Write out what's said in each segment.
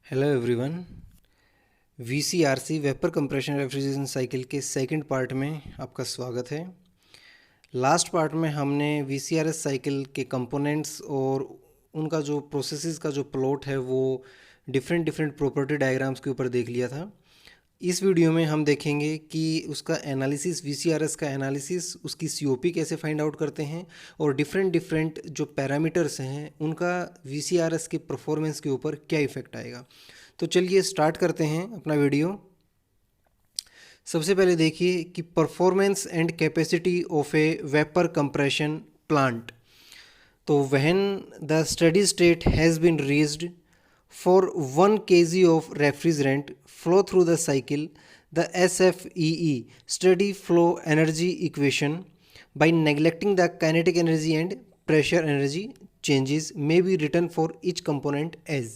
Hello everyone. VCRC vapour compression refrigeration cycle के second part में आपका स्वागत है। लास्ट पार्ट में हमने वीसीआरएस साइकिल के कंपोनेंट्स और उनका जो प्रोसेसेस का जो प्लॉट है वो डिफरेंट डिफरेंट प्रॉपर्टी डायग्राम्स के ऊपर देख लिया था। इस वीडियो में हम देखेंगे कि उसका एनालिसिस, वीसीआरएस का एनालिसिस, उसकी सीओपी कैसे फाइंड आउट करते हैं और डिफरेंट डिफरेंट जो पैरामीटर्स हैं उनका वीसीआरएस के परफॉर्मेंस के ऊपर क्या इफ़ेक्ट आएगा। तो चलिए स्टार्ट करते हैं अपना वीडियो। सबसे पहले देखिए कि performance and capacity of a vapour compression plant. तो when the steady state has been reached for 1 kg of refrigerant flow through the cycle, the SFEE steady flow energy equation by neglecting the kinetic energy and pressure energy changes may be written for each component as।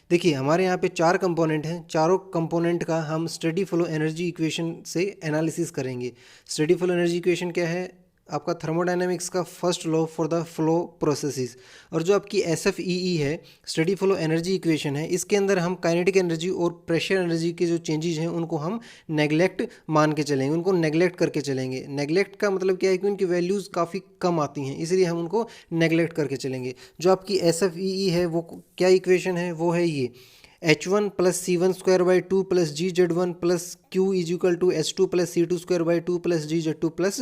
देखिए हमारे यहाँ पे 4 component हैं, चारों component का हम steady flow energy equation से analysis करेंगे। स्टडी फ्लो एनर्जी इक्वेशन क्या है? आपका थर्मोडायनामिक्स का first law for the flow processes. और जो आपकी SFEE है, स्टडी फ्लो एनर्जी इक्वेशन है, इसके अंदर हम काइनेटिक एनर्जी और प्रेशर एनर्जी के जो चेंजेस हैं उनको हम नेगलेक्ट मान के चलेंगे, उनको नेगलेक्ट करके चलेंगे। नेगलेक्ट का मतलब क्या है कि उनकी वैल्यूज़ काफ़ी कम आती हैं, इसलिए हम उनको नेगलेक्ट करके चलेंगे। जो आपकी SFEE है वो क्या इक्वेशन है? वो है ये H1 plus C1 square by 2 plus GZ1 plus Q is equal to H2 plus C2 square by 2 plus GZ2 plus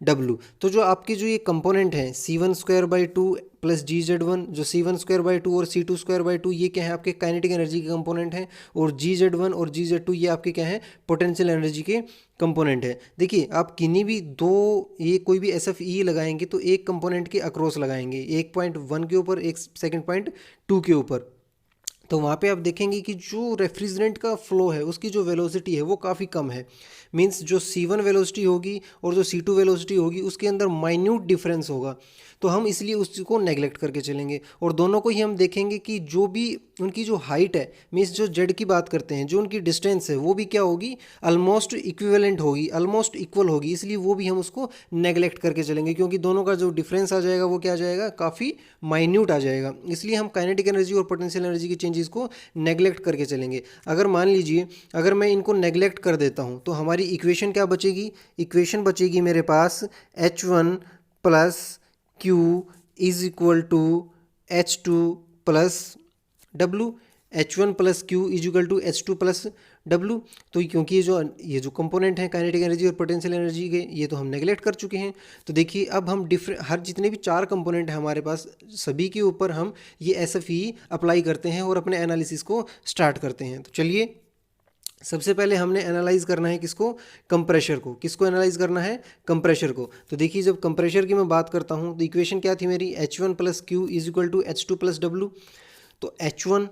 W। तो जो आपकी जो ये कंपोनेंट है C1 square by 2 plus GZ1, जो C1 स्क्वायर बाई 2 और C2 स्क्वायर बाई 2 ये क्या है? आपके काइनेटिक एनर्जी के कंपोनेंट हैं। और GZ1 और GZ2 ये आपके क्या है? पोटेंशियल एनर्जी के कंपोनेंट है। देखिए आप किन्हीं भी दो, ये कोई भी SFE लगाएंगे तो एक कंपोनेंट के अक्रॉस लगाएंगे, 1.1 के ऊपर, एक सेकेंड पॉइंट 2 के ऊपर। तो वहाँ पे आप देखेंगे कि जो रेफ्रिजरेंट का फ्लो है उसकी जो वेलोसिटी है वो काफ़ी कम है। मींस जो C1 वेलोसिटी होगी और जो C2 वेलोसिटी होगी उसके अंदर माइन्यूट डिफरेंस होगा। तो हम इसलिए उसको नेगलेक्ट करके चलेंगे और दोनों को ही हम देखेंगे कि जो भी उनकी जो हाइट है, मीन्स जो जेड की बात करते हैं, जो उनकी डिस्टेंस है वो भी क्या होगी? ऑलमोस्ट इक्विवेलेंट होगी, ऑलमोस्ट इक्वल होगी। इसलिए वो भी हम उसको नेगलेक्ट करके चलेंगे क्योंकि दोनों का जो डिफरेंस आ जाएगा वो क्या आ जाएगा? काफ़ी माइन्यूट आ जाएगा। इसलिए हम काइनेटिक एनर्जी और पोटेंशियल एनर्जी की चेंजेस को नेगलेक्ट करके चलेंगे। अगर मान लीजिए अगर मैं इनको नेगलेक्ट कर देता हूँ तो हमारी इक्वेशन क्या बचेगी? इक्वेशन बचेगी मेरे पास H1 plus Q is equal to H2 plus W। H1 plus Q is equal to H2 plus W। तो क्योंकि ये जो कंपोनेंट हैं काइनेटिक एनर्जी और पोटेंशियल एनर्जी के, ये तो हम नेगलेक्ट कर चुके हैं। तो देखिए अब हम हर जितने भी 4 कंपोनेंट हैं हमारे पास, सभी के ऊपर हम ये SFE अप्लाई करते हैं और अपने एनालिसिस को स्टार्ट करते हैं। तो चलिए सबसे पहले हमने एनालाइज करना है किसको? कंप्रेशर को। किसको एनालाइज करना है? कंप्रेशर को। तो देखिए जब कंप्रेशर की मैं बात करता हूँ तो इक्वेशन क्या थी मेरी? H1 plus Q is equal to H2 plus W। तो H1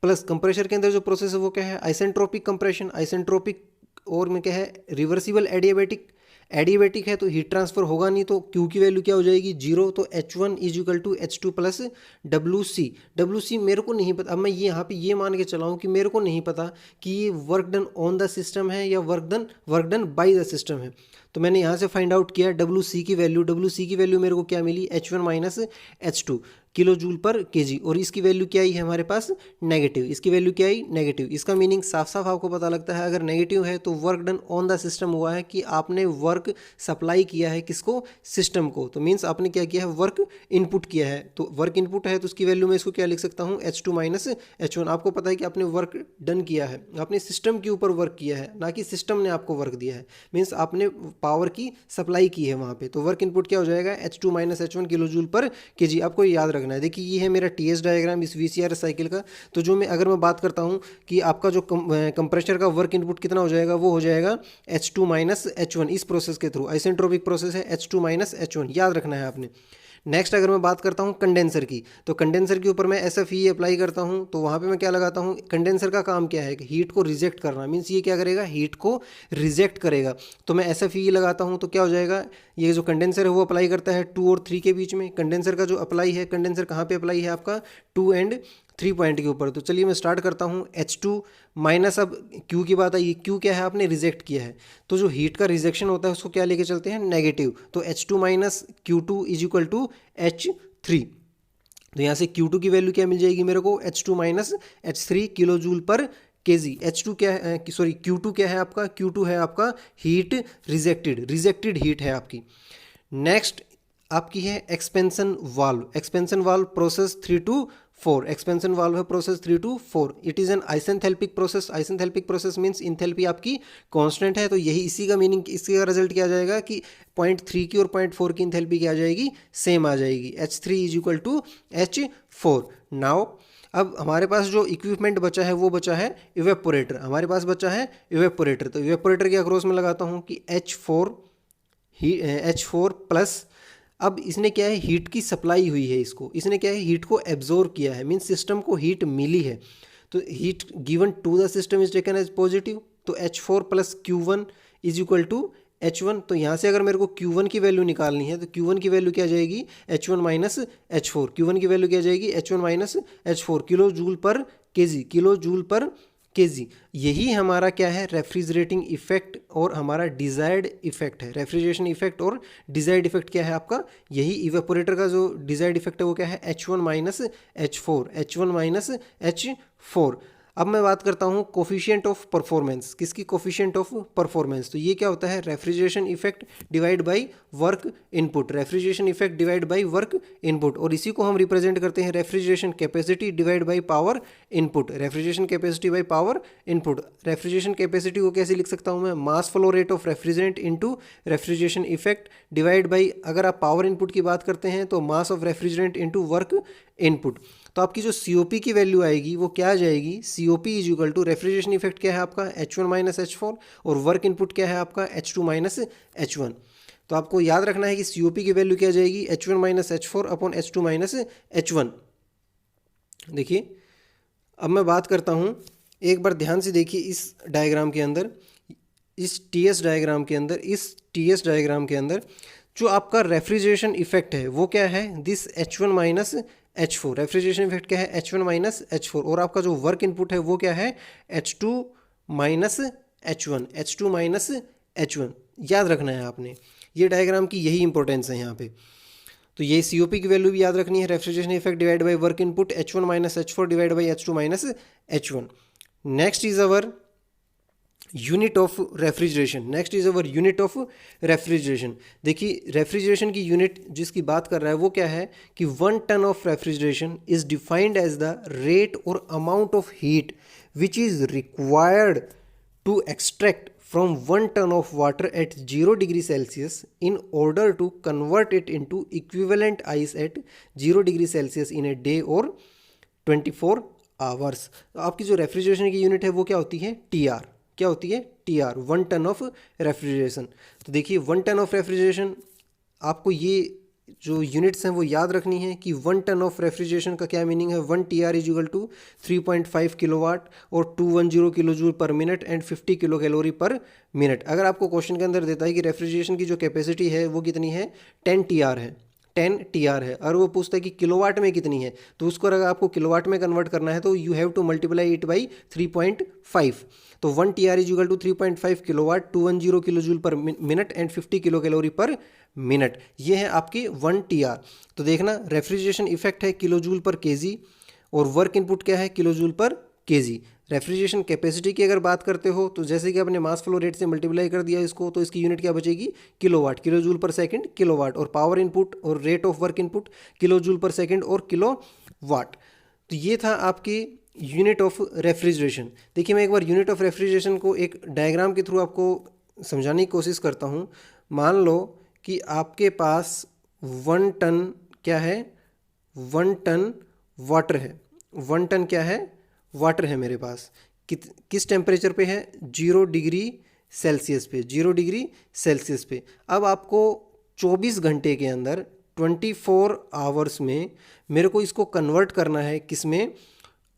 प्लस कंप्रेशर के अंदर जो प्रोसेस है वो क्या है? Isentropic compression. आइसेंट्रोपिक और में क्या है? Reversible adiabatic. एडियाबैटिक है तो हीट ट्रांसफर होगा नहीं, तो Q की वैल्यू क्या हो जाएगी? 0। तो H1 is equal to H2 plus WC। WC मेरे को नहीं पता। अब मैं ये यहाँ पे ये मान के चलाऊँ कि मेरे को नहीं पता कि ये work done on the system है या work done by the system है। तो मैंने यहाँ से फाइंड आउट किया WC की वैल्यू। WC की वैल्यू मेरे को क्या मिली? H1 minus H2 kilo joule per KG. और इसकी वैल्यू क्या आई है हमारे पास? नेगेटिव। इसकी वैल्यू क्या आई? नेगेटिव। इसका मीनिंग साफ साफ आपको पता लगता है, अगर नेगेटिव है तो work done on the system हुआ है कि आपने वर्क सप्लाई किया है किसको? सिस्टम को। तो मीन्स आपने क्या किया है? वर्क इनपुट किया है। तो वर्क इनपुट है तो उसकी वैल्यू में इसको क्या लिख सकता हूँ? H2 minus H1। आपको पता है कि आपने वर्क डन किया है, आपने सिस्टम के ऊपर वर्क किया है, ना कि सिस्टम ने आपको वर्क दिया है। मीन्स आपने पावर की सप्लाई की है वहाँ पे। तो वर्क इनपुट क्या हो जाएगा? H2 minus H1 kilo joule per KG. आपको याद रखना है। देखिए ये है मेरा TS डायग्राम इस VCRS साइकिल का। तो जो मैं अगर मैं बात करता हूँ कि आपका जो कंप्रेशर का वर्क इनपुट कितना हो जाएगा, वो हो जाएगा H2 माइनस H1। इस प्रोसेस के थ्रू आइसेंट्रोपिक प्रोसेस है, H2 माइनस H1 याद रखना है आपने। नेक्स्ट अगर मैं बात करता हूँ कंडेंसर की, तो कंडेंसर के ऊपर मैं SFE अप्लाई करता हूँ। तो वहाँ पे मैं क्या लगाता हूँ? कंडेंसर का काम क्या है? कि हीट को रिजेक्ट करना। मीन्स ये क्या करेगा? हीट को रिजेक्ट करेगा। तो मैं SFE लगाता हूँ तो क्या हो जाएगा? ये जो कंडेंसर है वो अप्लाई करता है 2 और 3 के बीच में। कंडेंसर का जो अप्लाई है, कंडेंसर कहाँ पे अप्लाई है आपका? 2 एंड 3 पॉइंट के ऊपर। तो चलिए मैं स्टार्ट करता हूँ H2 माइनस, अब Q की बात आई। Q क्या है? आपने रिजेक्ट किया है, तो जो हीट का रिजेक्शन होता है उसको क्या लेके चलते हैं? नेगेटिव। तो H2 minus Q2 is equal to H3। तो यहाँ से Q2 की वैल्यू क्या मिल जाएगी मेरे को, H2 minus H3 kilo joule per KG. H2 क्या है, सॉरी Q2 क्या है आपका, Q2 है आपका हीट रिजेक्टेड हीट है आपकी। नेक्स्ट आपकी है expansion valve process 3 to 4। Expansion valve है process 3 to 4। It is an isenthalpic process means enthalpy आपकी कांस्टेंट है। तो यही इसी का मीनिंग, इसी का रिजल्ट क्या आ जाएगा कि 0.3 की और 0.4 की इंथैल्पी क्या आ जाएगी, सेम आ जाएगी। H3 is equal to H4। Now अब हमारे पास जो इक्विपमेंट बचा है वो बचा है इवेपोरेटर। हमारे पास बचा है इवेपोरेटर। तो इवेपोरेटर के अक्रॉस में लगाता हूँ कि H4 प्लस, अब इसने क्या है, हीट की सप्लाई हुई है इसको, इसने क्या है, हीट को एब्जॉर्ब किया है, मीन्स सिस्टम को हीट मिली है। तो heat given to the system is taken as positive. तो H4 plus Q1 is equal to H1। तो यहाँ से अगर मेरे को Q1 की वैल्यू निकालनी है तो Q1 की वैल्यू क्या जाएगी, H1 माइनस H4। Q1 की वैल्यू क्या जाएगी, H1 minus H4 kilo joule per KG. यही हमारा क्या है, रेफ्रिजरेटिंग इफेक्ट और हमारा डिजायर्ड इफेक्ट है। रेफ्रिजरेशन इफेक्ट और डिजायर्ड इफेक्ट क्या है आपका, यही इवेपोरेटर का जो डिजायर्ड इफेक्ट है वो क्या है, H1 माइनस H4। अब मैं बात करता हूँ कोफिशिएंट ऑफ परफॉर्मेंस। किसकी, कोफिशिएंट ऑफ परफॉर्मेंस। तो ये क्या होता है, refrigeration effect divide by work input. Refrigeration effect divide by work input, और इसी को हम रिप्रेजेंट करते हैं refrigeration capacity divide by power input. Refrigeration capacity by power input. Refrigeration capacity को कैसे लिख सकता हूँ मैं, मास flow rate of refrigerant into refrigeration effect divide by, अगर आप पावर इनपुट की बात करते हैं तो mass of refrigerant into work input. तो आपकी जो COP की वैल्यू आएगी वो क्या आ जाएगी, COP is equal to, refrigeration effect क्या है आपका, H1 माइनस H4, और वर्क इनपुट क्या है आपका, H2 माइनस H1। तो आपको याद रखना है कि COP की वैल्यू क्या जाएगी, H1 minus H4 upon H2 minus H1। देखिए अब मैं बात करता हूँ, एक बार ध्यान से देखिए इस डायग्राम के अंदर, इस TS डायग्राम के अंदर जो आपका रेफ्रिजरेशन इफेक्ट है वो क्या है, this H1 minus H4। Refrigeration effect क्या है, H1 माइनस H4, और आपका जो वर्क इनपुट है वो क्या है, H2 माइनस H1। याद रखना है आपने, ये डायग्राम की यही इंपॉर्टेंस है यहाँ पे। तो ये COP की वैल्यू भी याद रखनी है, refrigeration effect divide by work input H1 minus H4 divide by H2 minus H1। Next is our unit of refrigeration. देखिए रेफ्रिजरेशन की यूनिट जिसकी बात कर रहा है वो क्या है कि 1 ton of refrigeration is defined as the rate or amount of heat which is required to extract from 1 ton of water at 0 degree Celsius in order to convert it into equivalent ice at 0 degree Celsius in a day or 24 hours। तो आपकी जो refrigeration की unit है वो क्या होती है, TR। क्या होती है, TR, 1 टन ऑफ रेफ्रिजरेशन। तो देखिए 1 टन ऑफ रेफ्रिजरेशन, आपको ये जो यूनिट्स हैं वो याद रखनी है कि 1 टन ऑफ रेफ्रिजरेशन का क्या मीनिंग है, 1 TR is equal to 3.5 kilowatt और 210 kilo joule per minute and 50 kilo calorie per minute. अगर आपको क्वेश्चन के अंदर देता है कि रेफ्रिजरेशन की जो कैपेसिटी है वो कितनी है, 10 TR है, और वो पूछता है कि किलोवाट में कितनी है, तो उसको अगर आपको किलोवाट में कन्वर्ट करना है तो you have to multiply it by 3.5। तो 1 TR is equal to 3.5 kilowatt, 210 kilo joule per minute and 50 kilo calorie per minute. ये है आपके 1 TR। तो देखना रेफ्रिजरेशन इफेक्ट है किलो जूल पर केजी, और वर्क इनपुट क्या है, kilo joule per KG. Refrigeration capacity की अगर बात करते हो तो जैसे कि आपने मास फ्लो रेट से मल्टीप्लाई कर दिया इसको, तो इसकी यूनिट क्या बचेगी, किलोवाट, किलो जूल पर सेकंड किलोवाट, और पावर इनपुट और rate of work input kilo joule पर सेकंड और किलोवाट। तो ये था आपकी यूनिट ऑफ रेफ्रिजरेशन। देखिए मैं एक बार यूनिट ऑफ रेफ्रिजरेशन को एक डायग्राम के थ्रू आपको समझाने की कोशिश करता हूँ। मान लो कि आपके पास 1 टन क्या है, 1 टन वाटर है, 1 टन क्या है, वाटर है मेरे पास। किस टेम्परेचर पे है, 0 डिग्री सेल्सियस पे, 0 डिग्री सेल्सियस पे। अब आपको 24 घंटे के अंदर 24 आवर्स में मेरे को इसको कन्वर्ट करना है किस में,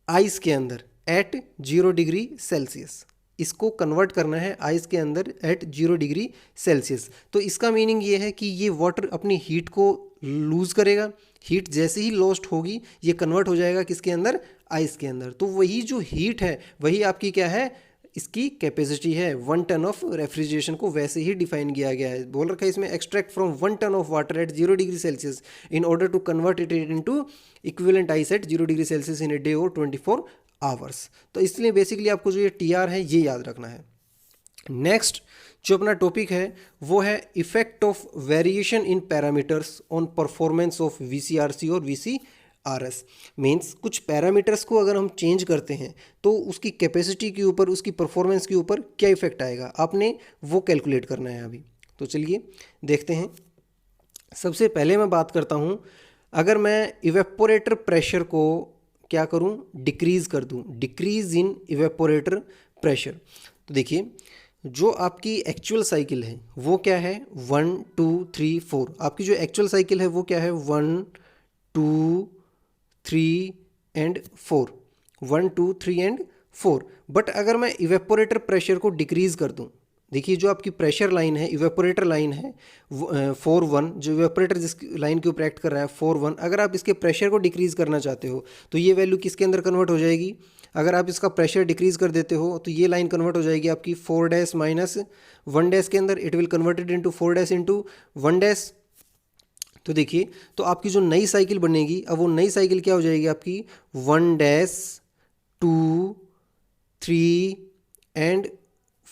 आइस के अंदर एट 0 डिग्री सेल्सियस। इसको कन्वर्ट करना है आइस के अंदर एट 0 डिग्री सेल्सियस। तो इसका मीनिंग ये है कि ये वाटर अपनी हीट को लूज़ करेगा, हीट जैसे ही लॉस्ट होगी ये कन्वर्ट हो जाएगा किसके अंदर, आइस के अंदर। तो वही जो हीट है वही आपकी क्या है, इसकी कैपेसिटी है। 1 टन ऑफ रेफ्रिजरेशन को वैसे ही डिफाइन किया गया है। बोल रखा है इसमें extract from 1 ton of water at 0 degree Celsius in order to convert it into equivalent ice at 0 degree Celsius in a day और 24 आवर्स। तो इसलिए बेसिकली आपको जो ये टीआर है ये याद रखना है। नेक्स्ट जो अपना टॉपिक है वो है effect of variation in parameters on performance of VCRC और वीसीआरएस। मीन्स कुछ पैरामीटर्स को अगर हम चेंज करते हैं तो उसकी कैपेसिटी के ऊपर, उसकी परफॉर्मेंस के ऊपर क्या इफेक्ट आएगा, आपने वो कैलकुलेट करना है अभी। तो चलिए देखते हैं। सबसे पहले मैं बात करता हूँ, अगर मैं इवेपोरेटर प्रेशर को क्या करूँ, डिक्रीज़ कर दूँ, डिक्रीज़ इन इवेपोरेटर प्रेशर। तो देखिए जो आपकी एक्चुअल साइकिल है वो क्या है, 1 2 3 4। आपकी जो एक्चुअल साइकिल है वो क्या है, 1 2 3 एंड 4, 1 2 3 एंड 4। बट अगर मैं इवेपोरेटर प्रेशर को डिक्रीज़ कर दूं, देखिए जो आपकी प्रेशर लाइन है, इवेपोरेटर लाइन है 4-1, जो इवेपोरेटर जिस लाइन के ऊपर एक्ट कर रहा है 4-1, अगर आप इसके प्रेशर को डिक्रीज़ करना चाहते हो तो ये वैल्यू किसके अंदर कन्वर्ट हो जाएगी। अगर आप इसका प्रेशर डिक्रीज़ कर देते हो तो ये लाइन कन्वर्ट हो जाएगी आपकी 4 डैश माइनस 1 डैश के अंदर। It will converted into 4 dash into 1 dash. तो देखिए तो आपकी जो नई साइकिल बनेगी, अब वो नई साइकिल क्या हो जाएगी आपकी, 1 dash 2 3 and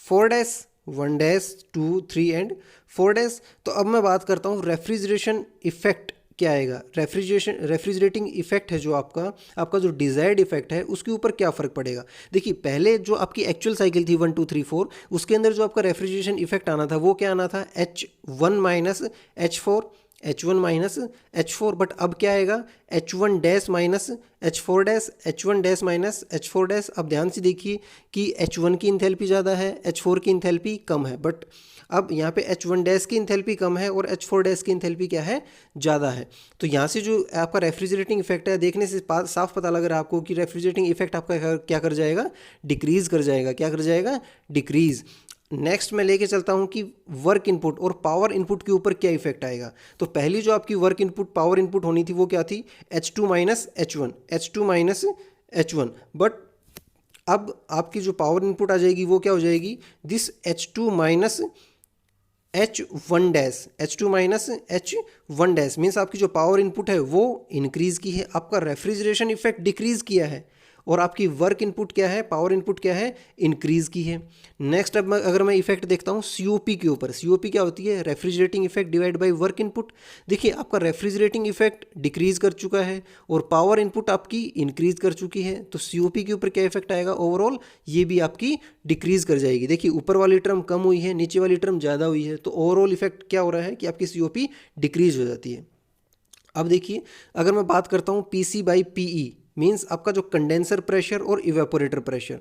4 dash, 1 dash 2 3 and 4 dash. तो अब मैं बात करता हूँ रेफ्रिजरेशन इफेक्ट क्या आएगा। रेफ्रिजरेटिंग इफेक्ट है जो आपका जो डिजायर्ड इफेक्ट है उसके ऊपर क्या फ़र्क पड़ेगा। देखिए पहले जो आपकी एक्चुअल साइकिल थी 1 2 3 4, उसके अंदर जो आपका रेफ्रिजरेशन इफेक्ट आना था वो क्या आना था, H1 minus H4, H1 minus H4। But अब क्या आएगा, H1 dash minus H4 dash, H1 dash minus H4 dash. अब ध्यान से देखिए कि H1 की इंथैल्पी ज़्यादा है, H4 की इंथैल्पी कम है। बट अब यहाँ पे H1 डैश की इंथैल्पी कम है और H4 डैश की इंथैल्पी क्या है, ज़्यादा है। तो यहाँ से जो आपका रेफ्रिजरेटिंग इफेक्ट है, देखने से साफ पता लग रहा है आपको कि रेफ्रिजरेटिंग इफेक्ट आपका क्या कर जाएगा, डिक्रीज़ कर जाएगा। क्या कर जाएगा, डिक्रीज़। नेक्स्ट मैं लेके चलता हूँ कि वर्क इनपुट और पावर इनपुट के ऊपर क्या इफेक्ट आएगा। तो पहली जो आपकी वर्क इनपुट पावर इनपुट होनी थी वो क्या थी, H2 minus H1, H2 minus H1। But अब आपकी जो पावर इनपुट आ जाएगी वो क्या हो जाएगी, this H2 minus H1 dash, H2 minus H1 dash. Means आपकी जो पावर इनपुट है वो इंक्रीज़ की है, आपका रेफ्रिजरेशन इफेक्ट डिक्रीज़ किया है, और आपकी वर्क इनपुट क्या है, पावर इनपुट क्या है, इंक्रीज़ की है। नेक्स्ट अब अगर मैं इफेक्ट देखता हूँ COP के ऊपर, COP क्या होती है, refrigerating effect divide by work input. देखिए आपका रेफ्रिजरेटिंग इफेक्ट डिक्रीज़ कर चुका है और पावर इनपुट आपकी इंक्रीज़ कर चुकी है, तो COP के ऊपर क्या इफेक्ट आएगा, ओवरऑल ये भी आपकी डिक्रीज़ कर जाएगी। देखिए ऊपर वाली टर्म कम हुई है, नीचे वाली टर्म ज़्यादा हुई है, तो ओवरऑल इफेक्ट क्या हो रहा है कि आपकी COP डिक्रीज़ हो जाती है। अब देखिए अगर मैं बात करता हूँ PC/PE, मीन्स आपका जो कंडेंसर प्रेशर और इवेपोरेटर प्रेशर।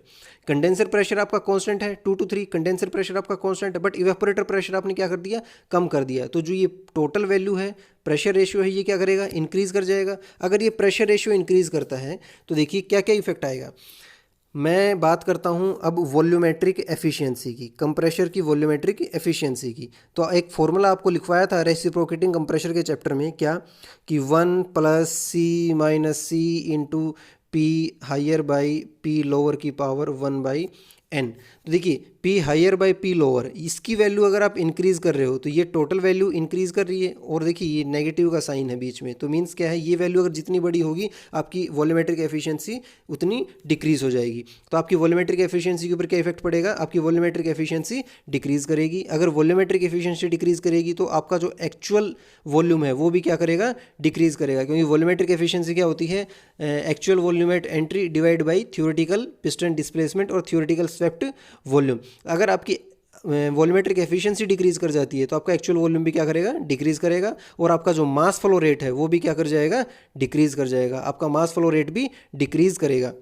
कंडेंसर प्रेशर आपका कांस्टेंट है 2 to 3, कंडेंसर प्रेशर आपका कांस्टेंट है, बट इवेपोरेटर प्रेशर आपने क्या कर दिया, कम कर दिया। तो जो ये टोटल वैल्यू है, प्रेशर रेशियो है, ये क्या करेगा, इंक्रीज़ कर जाएगा। अगर ये प्रेशर रेशियो इंक्रीज़ करता है तो देखिए क्या क्या इफेक्ट आएगा। मैं बात करता हूं अब वॉल्यूमेट्रिक एफिशिएंसी की, कंप्रेशर की वॉल्यूमेट्रिक एफिशिएंसी की। तो एक फॉर्मूला आपको लिखवाया था रेसिप्रोकेटिंग कंप्रेशर के चैप्टर में, क्या कि 1 + C - C into P higher by P lower की पावर 1/n। तो देखिए P higher by P lower, इसकी वैल्यू अगर आप इंक्रीज़ कर रहे हो तो ये टोटल वैल्यू इंक्रीज़ कर रही है, और देखिए ये नेगेटिव का साइन है बीच में, तो मीन्स क्या है, ये वैल्यू अगर जितनी बड़ी होगी आपकी वॉल्यूमेट्रिक एफिशिएंसी उतनी डिक्रीज़ हो जाएगी। तो आपकी वॉल्यूमेट्रिक एफिशिएंसी के ऊपर क्या इफेक्ट पड़ेगा, आपकी वॉल्यूमेट्रिक एफिशिएंसी डिक्रीज़ करेगी। अगर वॉल्यूमेट्रिक एफिशिएंसी डिक्रीज़ करेगी तो आपका जो एक्चुअल वॉल्यूम है वो भी क्या करेगा, डिक्रीज़ करेगा, क्योंकि वॉल्यूमेट्रिक एफिशिएंसी क्या होती है, actual volume entry divide by theoretical piston displacement और थ्योरेटिकल स्वेप्ट वॉल्यूम। अगर आपकी वॉल्यूमेट्रिक एफिशिएंसी डिक्रीज़ कर जाती है तो आपका एक्चुअल वॉल्यूम भी क्या करेगा, डिक्रीज़ करेगा, और आपका जो मास फ्लो रेट है वो भी क्या कर जाएगा, डिक्रीज़ कर जाएगा। आपका मास फ्लो रेट भी डिक्रीज़ करेगा।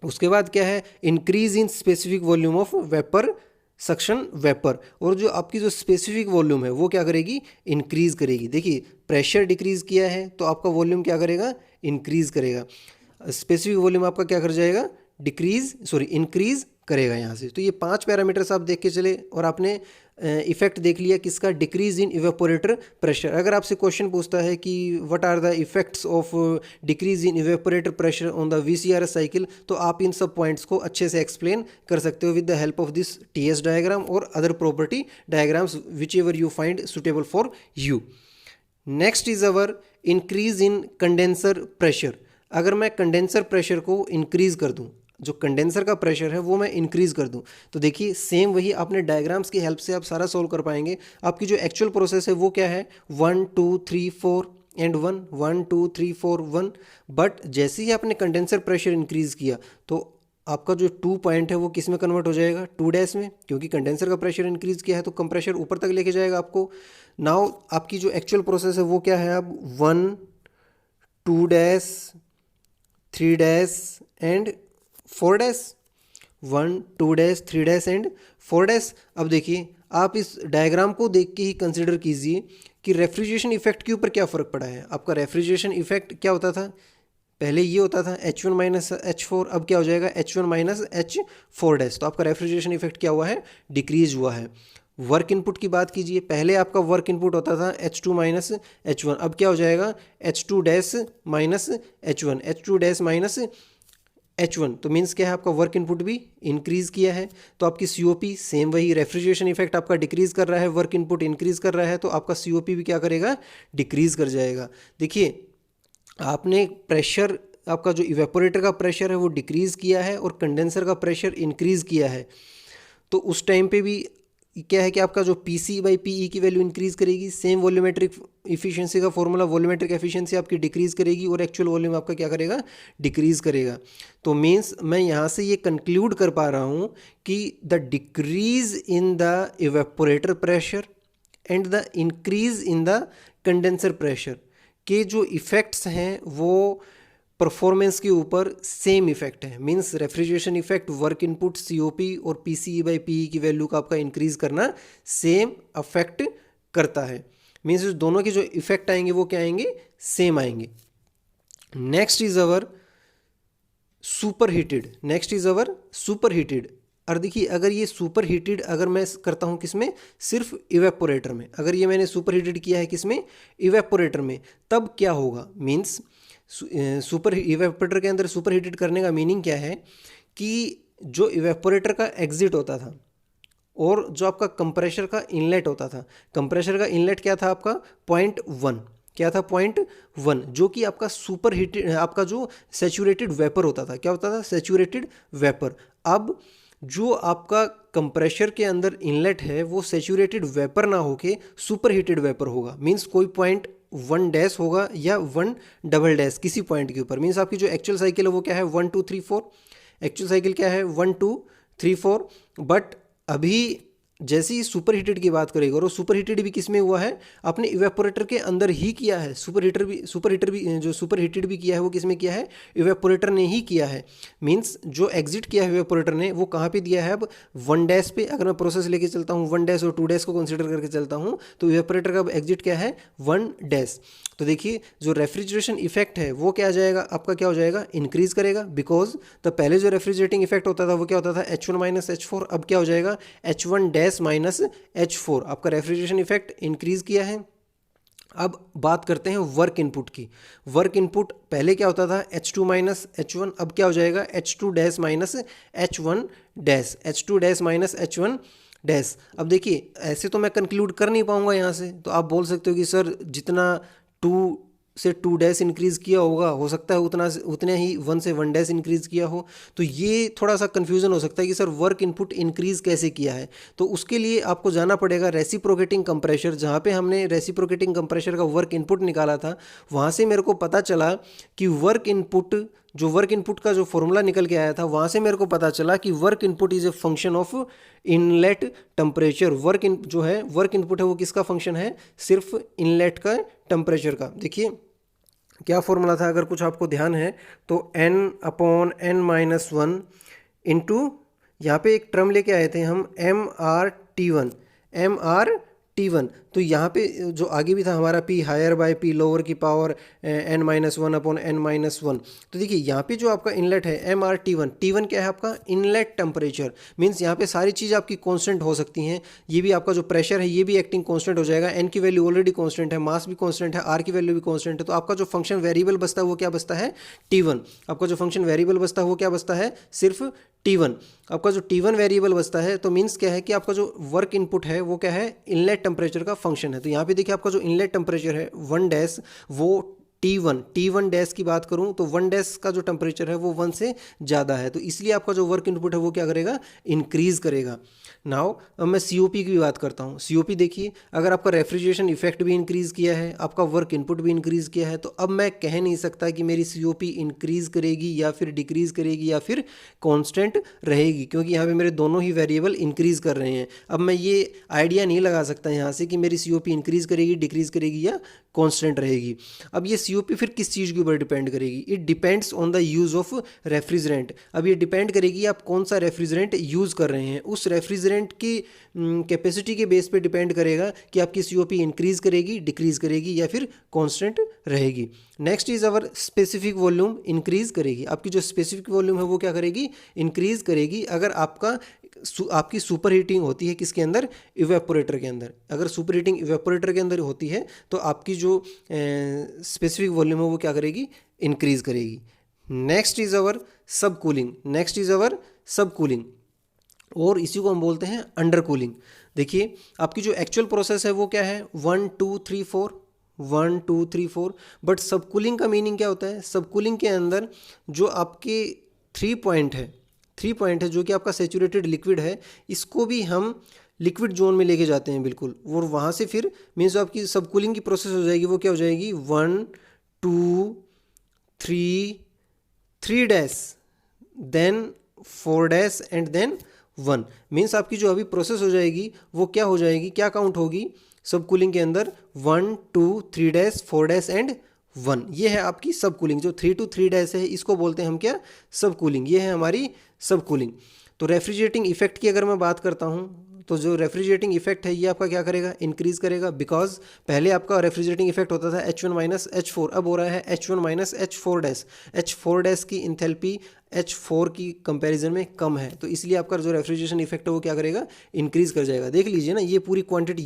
उसके बाद क्या है, increase in specific volume of vapour suction vapour, और जो आपकी जो स्पेसिफिक वॉल्यूम है वो क्या करेगी, इंक्रीज़ करेगी। देखिए प्रेशर डिक्रीज़ किया है तो आपका वॉल्यूम क्या करेगा, इंक्रीज़ करेगा। स्पेसिफिक वॉल्यूम आपका क्या कर जाएगा, इंक्रीज़ करेगा यहाँ से। तो ये 5 पैरामीटर्स आप देख के चले, और आपने इफेक्ट देख लिया किसका, डिक्रीज इन इवेपोरेटर प्रेशर। अगर आपसे क्वेश्चन पूछता है कि what are the effects of decrease in evaporator pressure on the VCRS cycle, तो आप इन सब पॉइंट्स को अच्छे से एक्सप्लेन कर सकते हो with the help of this TS diagram और other property diagrams which ever you find suitable for you. Next is our increase in condenser pressure. अगर मैं कंडेंसर प्रेशर को इंक्रीज कर दूं, जो कंडेंसर का प्रेशर है वो मैं इंक्रीज कर दूं, तो देखिए सेम वही आपने डायग्राम्स की हेल्प से आप सारा सोल्व कर पाएंगे। आपकी जो एक्चुअल प्रोसेस है वो क्या है, 1 2 3 4 एंड 1 1 2 3 4 1। बट जैसे ही आपने कंडेंसर प्रेशर इंक्रीज किया तो आपका जो 2 पॉइंट है वो किस में कन्वर्ट हो जाएगा, 2 डैश में, क्योंकि कंडेंसर का प्रेशर इंक्रीज किया है तो कंप्रेशर ऊपर तक लेके जाएगा आपको। नाउ आपकी जो एक्चुअल प्रोसेस है वो क्या है, अब 1 2 dash 3 dash and 4 dash, 1 2 dash 3 dash and 4 dash. अब देखिए आप इस डायग्राम को देख के ही कंसिडर कीजिए कि रेफ्रिजरेशन इफेक्ट के ऊपर क्या फ़र्क पड़ा है। आपका रेफ्रिजरेशन इफेक्ट क्या होता था, पहले ये होता था H1 माइनस H4, अब क्या हो जाएगा H1 माइनस H4 डैश। तो आपका रेफ्रिजरेशन इफेक्ट क्या हुआ है, डिक्रीज हुआ है। वर्क इनपुट की बात कीजिए, पहले आपका वर्क इनपुट होता था H2 माइनस H1, अब क्या हो जाएगा H2 dash minus H1, H2 dash minus H1। तो मीन्स क्या है, आपका वर्क इनपुट भी इंक्रीज किया है। तो आपकी COP सेम वही, रेफ्रिजरेशन इफेक्ट आपका डिक्रीज कर रहा है, वर्क इनपुट इंक्रीज कर रहा है, तो आपका COP भी क्या करेगा, डिक्रीज कर जाएगा। देखिए आपने प्रेशर, आपका जो इवेपोरेटर का प्रेशर है वो डिक्रीज किया है और कंडेंसर का प्रेशर इंक्रीज किया है, तो उस टाइम पे भी क्या है कि आपका जो PC/PE की वैल्यू इंक्रीज करेगी। सेम वॉल्यूमेट्रिक इफिशिएंसी का फॉर्मूला, वॉल्यूमेट्रिक एफिशिएंसी आपकी डिक्रीज करेगी और एक्चुअल वॉल्यूम आपका क्या करेगा, डिक्रीज करेगा। तो मीन्स मैं यहाँ से ये कंक्लूड कर पा रहा हूँ कि the decrease in the evaporator pressure and the increase in the condenser pressure के जो इफ़ेक्ट्स हैं वो परफॉर्मेंस के ऊपर सेम इफेक्ट है। Means refrigeration effect, work input, COP और PCE/PE की वैल्यू का आपका इंक्रीज करना सेम अफेक्ट करता है। मींस दोनों के जो इफेक्ट आएंगे वो क्या आएंगे, सेम आएंगे। Next is our super heated. Next is our super heated. और देखिए अगर ये सुपर हीटेड अगर मैं करता हूँ किसमें, सिर्फ इवेपोरेटर में, अगर ये मैंने सुपर हीटेड किया है किसमें, इवेपोरेटर में, तब क्या होगा, मीन्स सुपर इवेपोरेटर के अंदर सुपर हीटेड करने का मीनिंग क्या है कि जो इवेपोरेटर का एग्जिट होता था और जो आपका कंप्रेशर का इनलेट होता था, कंप्रेशर का इनलेट क्या था आपका 0.1, क्या था 0.1, जो कि आपका सुपर हीटेड, आपका जो सैचुरेटेड वेपर होता था, क्या होता था, सैचुरेटेड वेपर। अब जो आपका कंप्रेशर के अंदर इनलेट है वो सैचुरेटेड वेपर ना होके सुपर हीटेड वेपर होगा। मींस कोई 0.1 डैश होगा या 1 डबल डैश किसी पॉइंट के ऊपर। मींस आपकी जो एक्चुअल साइकिल है वो क्या है, 1 2 3 4, एक्चुअल साइकिल क्या है 1 2 3 4। बट अभी जैसे ही सुपर हीटेड की बात करेगा, और सुपर हीटेड भी किस में हुआ है, आपने इवेपोरेटर के अंदर ही किया है। सुपर हीटर भी जो सुपर हीटेड भी किया है वो किस में किया है, इवेपोरेटर ने ही किया है। मींस जो एग्जिट किया है इवेपोरेटर ने वो कहाँ पे दिया है, अब 1 डैश पे। अगर मैं प्रोसेस लेके चलता हूँ 1 डैश और 2 डैश को कंसिडर करके चलता हूँ तो इवेपोरेटर का एग्जिट क्या है, 1 डैश। तो देखिए जो रेफ्रिजरेशन इफेक्ट है वो क्या आ जाएगा, आपका क्या हो जाएगा, इंक्रीज करेगा। बिकॉज तो पहले जो रेफ्रिजरेटिंग इफेक्ट होता था वो क्या होता था, H1 माइनस H4, अब क्या हो जाएगा H1 डैश माइनस H4। आपका रेफ्रिजरेशन इफेक्ट इंक्रीज किया है। अब बात करते हैं वर्क इनपुट की। वर्क इनपुट पहले क्या होता था H2 माइनस H1, अब क्या हो जाएगा H2 dash minus H1 dash, H2 dash minus H1 dash. अब देखिए ऐसे तो मैं कंक्लूड कर नहीं पाऊंगा यहाँ से, तो आप बोल सकते हो कि सर जितना 2 से 2 डैश इंक्रीज़ किया होगा, हो सकता है उतने ही 1 से 1 डैश इंक्रीज़ किया हो। तो ये थोड़ा सा कन्फ्यूज़न हो सकता है कि सर वर्क इनपुट इंक्रीज़ कैसे किया है। तो उसके लिए आपको जाना पड़ेगा रेसिप्रोकेटिंग कंप्रेशर, जहाँ पे हमने रेसिप्रोकेटिंग कंप्रेशर का वर्क इनपुट निकाला था। वहाँ से मेरे को पता चला कि वर्क इनपुट का जो फॉर्मूला निकल के आया था, वहाँ से मेरे को पता चला कि work input is a function of inlet temperature. Work input है वो किसका फंक्शन है, सिर्फ इनलेट का टेम्परेचर का। देखिए क्या फॉर्मूला था, अगर कुछ आपको ध्यान है तो n/n-1 इंटू, यहाँ पे एक टर्म लेके आए थे हम MRT1, T1, तो यहाँ पे जो आगे भी था हमारा P higher by P lower की पावर n-1/n-1। तो देखिए यहाँ पे जो आपका इनलेट है MRT1, T1 क्या है आपका इनलेट टेम्परेचर, मीन्स यहाँ पे सारी चीज़ आपकी कांस्टेंट हो सकती हैं। ये भी आपका जो प्रेशर है ये भी एक्टिंग कांस्टेंट हो जाएगा, n की वैल्यू ऑलरेडी कांस्टेंट है, मास भी कांस्टेंट है, r की वैल्यू भी कांस्टेंट है। तो आपका जो फंक्शन वेरिएबल बचता है वो क्या बचता है T1। आपका जो फंक्शन वेरिएबल बचता है वो क्या बचता है सिर्फ T1। आपका जो T1 वेरिएबल बचता है तो मीन्स क्या है कि आपका जो वर्क इनपुट है वो क्या है इनलेट टेम्परेचर का फंक्शन है। तो यहाँ पे देखिए आपका जो इनलेट टेम्परेचर है 1 डैश वो T1 डैश की बात करूँ तो 1 डैश का जो टेम्परेचर है वो 1 से ज़्यादा है, तो इसलिए आपका जो वर्क इनपुट है वो क्या करेगा इंक्रीज़ करेगा। नाउ अब मैं COP की भी बात करता हूँ। COP देखिए अगर आपका रेफ्रिजरेशन इफेक्ट भी इंक्रीज़ किया है, आपका वर्क इनपुट भी इंक्रीज़ किया है, तो अब मैं कह नहीं सकता कि मेरी COP इंक्रीज़ करेगी या फिर डिक्रीज़ करेगी या फिर कांस्टेंट रहेगी, क्योंकि यहाँ पे मेरे दोनों ही वेरिएबल इंक्रीज़ कर रहे हैं। अब मैं ये आइडिया नहीं लगा सकता यहाँ से कि मेरी COP इंक्रीज़ करेगी, डिक्रीज़ करेगी या कांस्टेंट रहेगी। अब ये COP फिर किस चीज़ के ऊपर डिपेंड करेगी, it depends on the use of refrigerant. अब ये डिपेंड करेगी आप कौन सा रेफ्रिजरेंट यूज़ कर रहे हैं, उस रेफ्रिजरेंट की कैपेसिटी के बेस पे डिपेंड करेगा कि आपकी COP इंक्रीज़ करेगी, डिक्रीज़ करेगी या फिर कांस्टेंट रहेगी। Next is our specific volume increase करेगी। आपकी जो स्पेसिफिक वॉल्यूम है वो क्या करेगी इंक्रीज़ करेगी अगर आपकी सुपर हीटिंग होती है किसके अंदर इवेपोरेटर के अंदर। अगर सुपर हीटिंग इवेपोरेटर के अंदर होती है तो आपकी जो स्पेसिफिक वॉल्यूम है वो क्या करेगी इंक्रीज़ करेगी। नेक्स्ट इज़ अवर सब कूलिंग, और इसी को हम बोलते हैं अंडर कूलिंग। देखिए आपकी जो एक्चुअल प्रोसेस है वो क्या है 1 2 3 4, बट सब कूलिंग का मीनिंग क्या होता है, सब कूलिंग के अंदर जो आपके 3 पॉइंट है जो कि आपका सेचुरेटेड लिक्विड है, इसको भी हम लिक्विड जोन में लेके जाते हैं बिल्कुल, और वहाँ से फिर मीन्स आपकी सब कूलिंग की प्रोसेस हो जाएगी वो क्या हो जाएगी 1 2 3 dash then 4 dash and then 1। Means आपकी जो अभी प्रोसेस हो जाएगी वो क्या हो जाएगी, क्या काउंट होगी सब कूलिंग के अंदर 1 2 3 डैश 4 डैश एंड 1। ये है आपकी सब कूलिंग। जो 3 to 3 डैश है इसको बोलते हैं हम क्या सब कूलिंग, ये है हमारी सब कूलिंग। तो रेफ्रिजरेटिंग इफेक्ट की अगर मैं बात करता हूँ तो जो रेफ्रिजरेटिंग इफेक्ट है ये आपका क्या करेगा इंक्रीज़ करेगा, बिकॉज पहले आपका रेफ्रिजरेटिंग इफेक्ट होता था H1 - H4, अब हो रहा है H1 - H4 dash. H4 dash की इंथैल्पी H4 की कंपैरिजन में कम है, तो इसलिए आपका जो रेफ्रिजरेशन इफेक्ट है वो क्या करेगा इंक्रीज़ कर जाएगा। देख लीजिए ना ये पूरी क्वांटिटी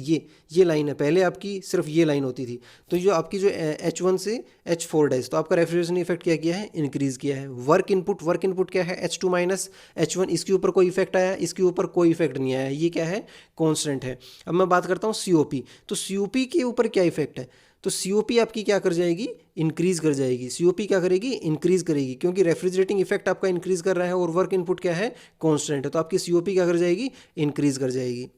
ये लाइन है, पहले आपकी सिर्फ ये लाइन होती थी, तो जो आपकी जो H1 से H4 डैश, तो आपका रेफ्रिजरेशन इफेक्ट क्या किया है इंक्रीज़ किया है। वर्क इनपुट क्या है H2 - H1, इसके ऊपर कोई इफेक्ट आया, इसके ऊपर कोई इफेक्ट नहीं आया, ये क्या है कांस्टेंट है। अब मैं बात करता हूँ COP, तो COP के ऊपर क्या इफेक्ट है, तो COP आपकी क्या कर जाएगी इंक्रीज़ कर जाएगी। COP क्या करेगी इंक्रीज़ करेगी, क्योंकि रेफ्रिजरेटिंग इफेक्ट आपका इंक्रीज़ कर रहा है और वर्क इनपुट क्या है कांस्टेंट है, तो आपकी COP क्या कर जाएगी इंक्रीज़ कर जाएगी।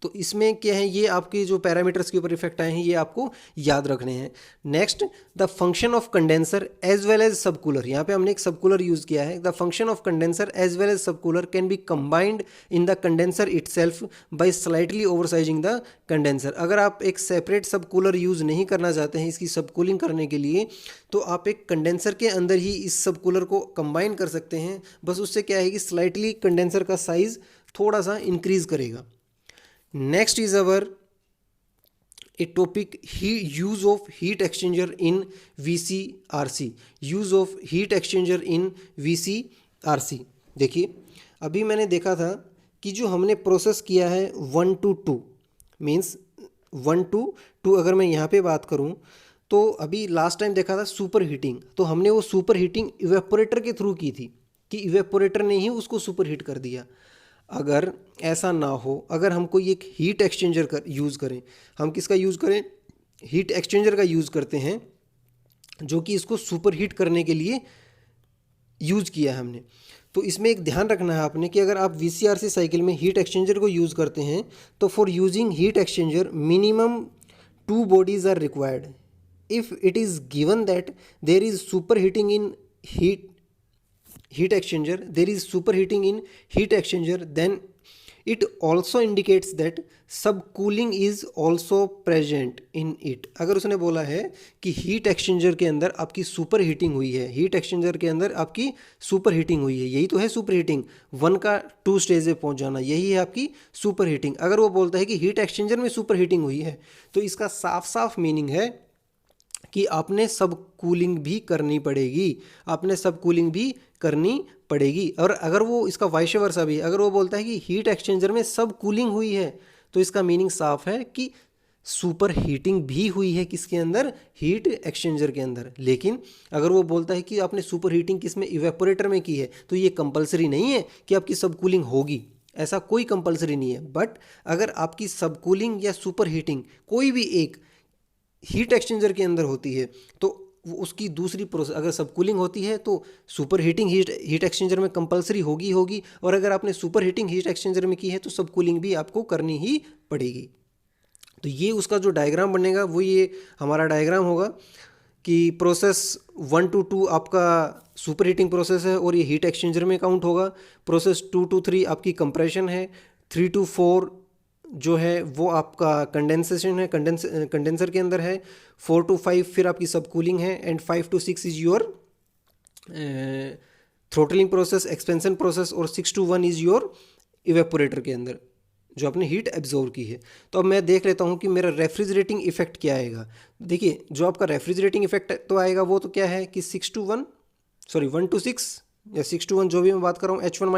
तो इसमें क्या है ये आपके जो पैरामीटर्स के ऊपर इफेक्ट आए हैं ये आपको याद रखने हैं। Next the function of condenser as well as sub cooler, यहाँ पे हमने एक सब कूलर यूज़ किया है। The function of condenser as well as sub cooler can be combined in the condenser itself by slightly oversizing the condenser. अगर आप एक separate सब कूलर यूज़ नहीं करना चाहते हैं इसकी सब कूलिंग करने के लिए, तो आप एक कंडेंसर के अंदर ही इस सब कूलर को कंबाइन कर सकते हैं। बस उससे क्या है कि स्लाइटली कंडेंसर का साइज़ थोड़ा सा इंक्रीज़ करेगा। Next is our a topic use of heat exchanger in VCRC। Use of heat exchanger in VCRC। देखिए अभी मैंने देखा था कि जो हमने प्रोसेस किया है 1 to 2 मीन्स 1 to 2, अगर मैं यहाँ पे बात करूँ तो अभी लास्ट टाइम देखा था सुपर हीटिंग, तो हमने वो सुपर हीटिंग इवेपोरेटर के थ्रू की थी कि इवेपोरेटर ने ही उसको सुपर हीट कर दिया। अगर ऐसा ना हो, अगर हम कोई एक हीट एक्सचेंजर यूज़ करें, हम किसका यूज़ करें हीट एक्सचेंजर का यूज़ करते हैं जो कि इसको सुपर हीट करने के लिए यूज़ किया है हमने। तो इसमें एक ध्यान रखना है आपने कि अगर आप VCRC साइकिल में हीट एक्सचेंजर को यूज़ करते हैं तो for using heat exchanger minimum 2 bodies are required. If it is given that there is super heating in heat exchanger, there is superheating in heat exchanger, then it also indicates that sub cooling is also present in it. अगर उसने बोला है कि heat exchanger के अंदर आपकी super heating हुई है, हीट एक्सचेंजर के अंदर आपकी सुपर हीटिंग हुई है, यही तो है सुपर हीटिंग, 1 का 2 स्टेज पे पहुंच जाना, यही है आपकी सुपर हीटिंग। अगर वो बोलता है कि हीट एक्सचेंजर में सुपर हीटिंग हुई है तो इसका साफ साफ मीनिंग है कि आपने सब कूलिंग भी करनी पड़ेगी, आपने सब कूलिंग भी करनी पड़ेगी। और अगर वो इसका वाइस वर्सा भी, अगर वो बोलता है कि हीट एक्सचेंजर में सब कूलिंग हुई है तो इसका मीनिंग साफ है कि सुपर हीटिंग भी हुई है किसके अंदर, हीट एक्सचेंजर के अंदर। लेकिन अगर वो बोलता है कि आपने सुपर हीटिंग किस में, इवेपोरेटर में की है, तो ये कंपलसरी नहीं है कि आपकी सब कूलिंग होगी, ऐसा कोई कंपलसरी नहीं है। बट अगर आपकी सब कूलिंग या सुपर हीटिंग कोई भी एक हीट एक्सचेंजर के अंदर होती है तो उसकी दूसरी प्रोसेस, अगर सब कूलिंग होती है तो सुपर हीटिंग हीट एक्सचेंजर में कंपलसरी होगी, और अगर आपने सुपर हीटिंग हीट एक्सचेंजर में की है तो सब कूलिंग भी आपको करनी ही पड़ेगी। तो ये उसका जो डायग्राम बनेगा वो ये हमारा डायग्राम होगा कि प्रोसेस 1 to 2 आपका सुपर हीटिंग प्रोसेस है और ये हीट एक्सचेंजर में काउंट होगा। प्रोसेस 2 to 3 आपकी कंप्रेशन है, 3 to 4 जो है वो आपका कंडेंसेशन है, कंडेंसर के अंदर है, 4 to 5 फिर आपकी सब कूलिंग है, and 5 to 6 is your throttling process, expansion process, और 6 to 1 इज़ योर इवेपोरेटर के अंदर जो आपने हीट एब्जॉर्व की है। तो अब मैं देख लेता हूँ कि मेरा रेफ्रिजरेटिंग इफेक्ट क्या आएगा। देखिए जो आपका रेफ्रिजरेटिंग इफेक्ट तो आएगा वो तो क्या है कि 1 to 6 या 6 to 1 जो भी मैं बात कर रहा हूँ, H1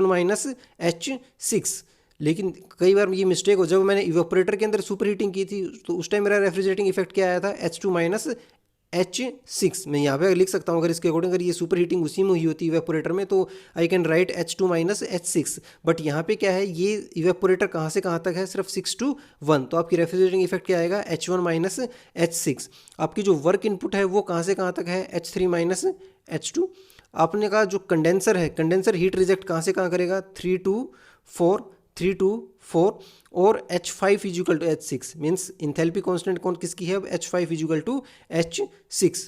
माइनस H6। लेकिन कई बार ये मिस्टेक हो, जब मैंने इवेपोरेटर के अंदर सुपर हीटिंग की थी तो उस टाइम मेरा रेफ्रिजरेटिंग इफेक्ट क्या आया था, H2 माइनस H6। मैं यहाँ पे लिख सकता हूँ अगर इसके अकॉर्डिंग, अगर ये सुपर हीटिंग उसी में हुई होती है इवेपोरेटर में तो I can write H2 minus H6। But यहाँ पे क्या है, ये इवेपोरेटर कहाँ से कहाँ तक है, सिर्फ 6 to 1, तो आपकी रेफ्रिजरेटिंग इफेक्ट क्या आएगा, H1 माइनस H6। आपकी जो वर्क इनपुट है वो कहाँ से कहाँ तक है, H3 माइनस H2। आपने कहा जो कंडेंसर है, कंडेंसर हीट रिजेक्ट कहाँ से कहाँ करेगा, 3 to 4 और H5 is equal to H6, means enthalpy constant कौन किसकी है, अब H5 is equal to H6।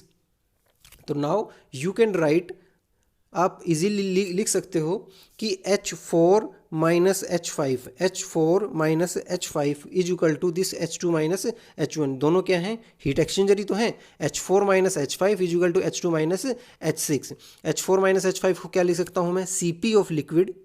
तो नाउ यू कैन राइट, आप इजीली लिख सकते हो कि H4 minus H5 is equal to this H2 minus H1। दोनों क्या हैं, हीट एक्सचेंजर ही तो हैं। H4 minus H5 is equal to H2 minus H6। H4 minus H5 को क्या लिख सकता हूँ मैं, CP of liquid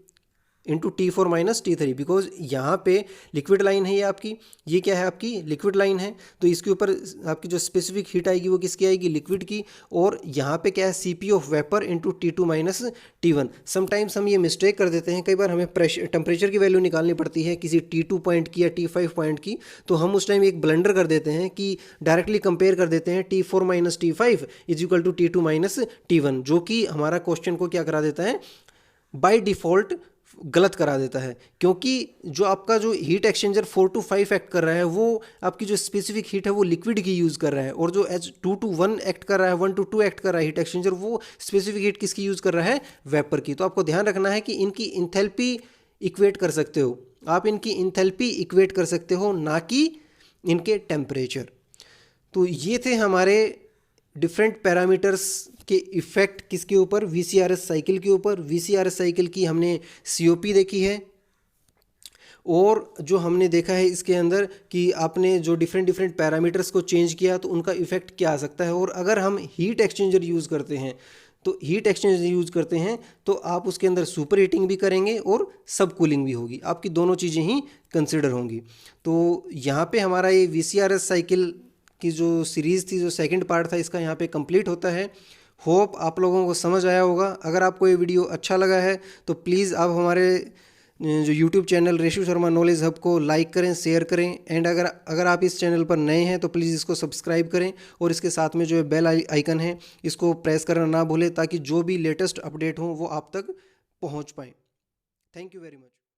into T4 minus T3, because यहाँ पे लिक्विड लाइन है, ये आपकी, ये क्या है आपकी लिक्विड लाइन है, तो इसके ऊपर आपकी जो स्पेसिफिक हीट आएगी वो किसकी आएगी, लिक्विड की। और यहाँ पे क्या है, CP of vapour into T2 minus T1। Sometimes हम ये मिस्टेक कर देते हैं, कई बार हमें प्रेशर टेम्परेचर की वैल्यू निकालनी पड़ती है किसी T2 पॉइंट की या T5 पॉइंट की, तो हम उस टाइम एक ब्लंडर कर देते हैं कि डायरेक्टली कंपेयर कर देते हैं T4 minus T5 is equal to T2 minus T1, जो कि हमारा क्वेश्चन को क्या करा देता है, बाय डिफ़ॉल्ट गलत करा देता है। क्योंकि जो आपका जो हीट एक्सचेंजर 4 to 5 एक्ट कर रहा है वो आपकी जो स्पेसिफिक हीट है वो लिक्विड की यूज़ कर रहा है, और जो H2 to 1 एक्ट कर रहा है, 1 to 2 एक्ट कर रहा है हीट एक्सचेंजर, वो स्पेसिफिक हीट किसकी यूज़ कर रहा है, वेपर की। तो आपको ध्यान रखना है कि इनकी इंथैल्पी इक्वेट कर सकते हो आप, इनकी इंथैल्पी इक्वेट कर सकते हो, ना कि इनके टेम्परेचर। तो ये थे हमारे डिफरेंट पैरामीटर्स के इफ़ेक्ट किसके ऊपर, VCRS साइकिल के ऊपर। VCRS साइकिल की हमने COP देखी है, और जो हमने देखा है इसके अंदर कि आपने जो डिफरेंट पैरामीटर्स को चेंज किया तो उनका इफ़ेक्ट क्या आ सकता है। और अगर हम हीट एक्सचेंजर यूज़ करते हैं तो आप उसके अंदर सुपर हीटिंग भी करेंगे और सब कूलिंग भी होगी, आपकी दोनों चीज़ें ही कंसिडर होंगी। तो यहाँ पे हमारा ये VCRS साइकिल की जो सीरीज़ थी, जो सेकंड पार्ट था, इसका यहाँ पे कंप्लीट होता है। होप आप लोगों को समझ आया होगा। अगर आपको ये वीडियो अच्छा लगा है तो प्लीज़ आप हमारे जो YouTube channel Reshu Sharma knowledge hub को लाइक करें, शेयर करें, एंड अगर आप इस चैनल पर नए हैं तो प्लीज़ इसको सब्सक्राइब करें, और इसके साथ में जो है बेल आइकन है इसको प्रेस करना ना भूलें, ताकि जो भी लेटेस्ट अपडेट हो वो आप तक पहुंच पाएँ। Thank you very much.